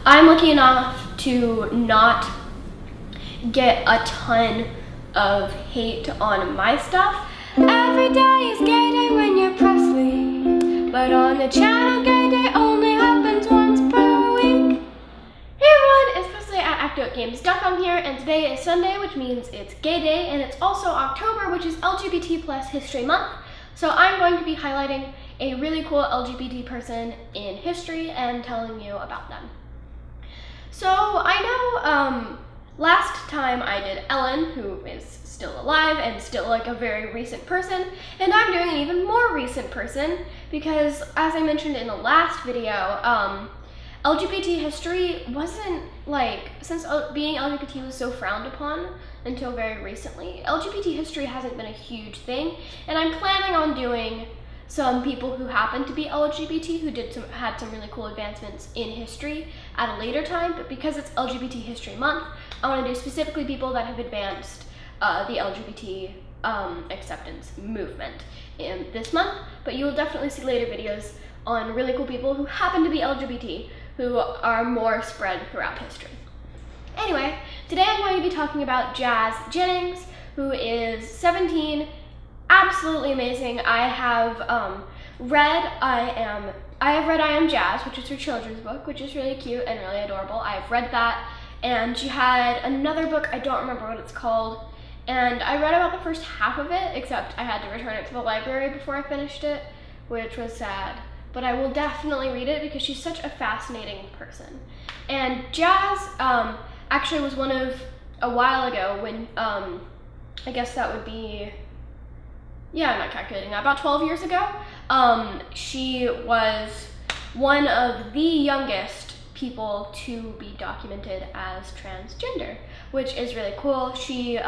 I'm lucky enough to not get a ton of hate on my stuff. Every day is gay day when you're Presley, but on the channel gay day only happens once per week. Hey everyone, it's Presley at ActOutGames.com here, and today is Sunday, which means it's gay day, and it's also October, which is LGBT plus History Month. So I'm going to be highlighting a really cool LGBT person in history and telling you about them. So I know last time I did Ellen, who is still alive and still like a very recent person, and I'm doing an even more recent person because, as I mentioned in the last video, LGBT history wasn't like, since being LGBT was so frowned upon until very recently, LGBT history hasn't been a huge thing, and I'm planning on doing some people who happen to be LGBT who had some really cool advancements in history at a later time, but because it's LGBT History Month, I want to do specifically people that have advanced the LGBT acceptance movement in this month, but you will definitely see later videos on really cool people who happen to be LGBT who are more spread throughout history. Anyway, today I'm going to be talking about Jazz Jennings, who is 17, absolutely amazing. I have read I Am Jazz, which is her children's book, which is really cute and really adorable. I've read that, and she had another book, I don't remember what it's called, and I read about the first half of it, except I had to return it to the library before I finished it, which was sad. But I will definitely read it because she's such a fascinating person. And Jazz actually was one of, a while ago when, I guess that would be, yeah, I'm not calculating that, about 12 years ago, she was one of the youngest people to be documented as transgender, which is really cool. She's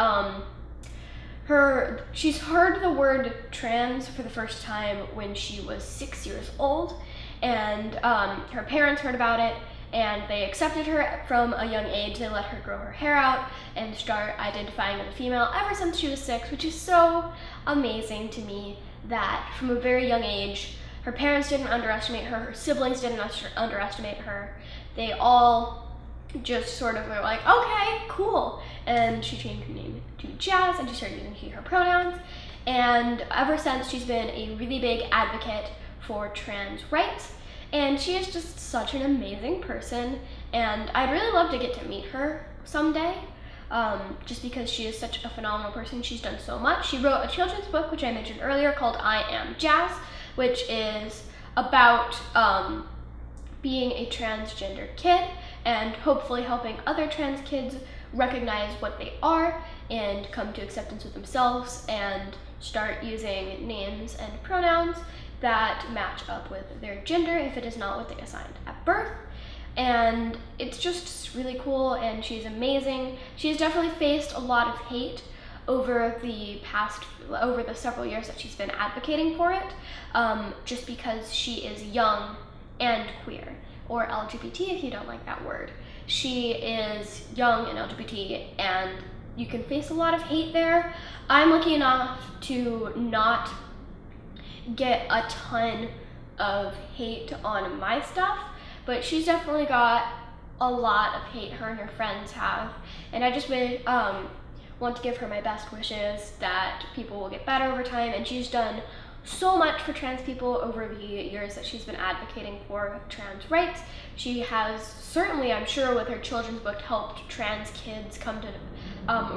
heard the word trans for the first time when she was 6 years old, and her parents heard about it, and they accepted her from a young age. They let her grow her hair out and start identifying as a female ever since she was 6, which is so amazing to me that from a very young age, her parents didn't underestimate her, her siblings didn't underestimate her. They all just sort of were like, okay, cool. And she changed her name to Jazz, and she started using he, her pronouns. And ever since, she's been a really big advocate for trans rights. And she is just such an amazing person, and I'd really love to get to meet her someday, just because she is such a phenomenal person. She's done so much. She wrote a children's book, which I mentioned earlier, called I Am Jazz, which is about being a transgender kid and hopefully helping other trans kids recognize what they are and come to acceptance with themselves and start using names and pronouns that match up with their gender if it is not what they assigned at birth. And it's just really cool, and she's amazing. She's definitely faced a lot of hate over the several years that she's been advocating for it, just because she is young and queer, or LGBT if you don't like that word. She is young and LGBT, and you can face a lot of hate there. I'm lucky enough to not get a ton of hate on my stuff, but she's definitely got a lot of hate, her and her friends have, and I just really want to give her my best wishes that people will get better over time. And she's done so much for trans people over the years that she's been advocating for trans rights. She has certainly, I'm sure, with her children's book, helped trans kids come to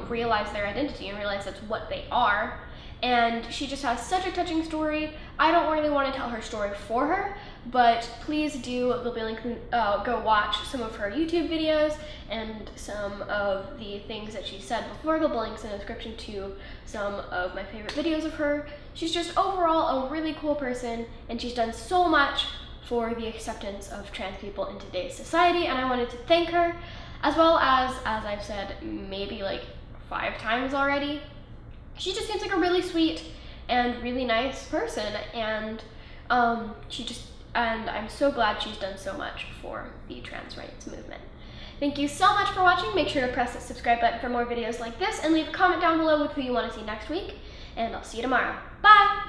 realize their identity and realize that's what they are. And she just has such a touching story. I don't really want to tell her story for her, but please do, there'll be a link, go watch some of her YouTube videos and some of the things that she said before. There'll be links in the description to some of my favorite videos of her. She's just overall a really cool person, and she's done so much for the acceptance of trans people in today's society, and I wanted to thank her, as well as I've said maybe like 5 times already, she just seems like a really sweet and really nice person, and and I'm so glad she's done so much for the trans rights movement. Thank you so much for watching. Make sure to press the subscribe button for more videos like this, and leave a comment down below with who you want to see next week, and I'll see you tomorrow. Bye!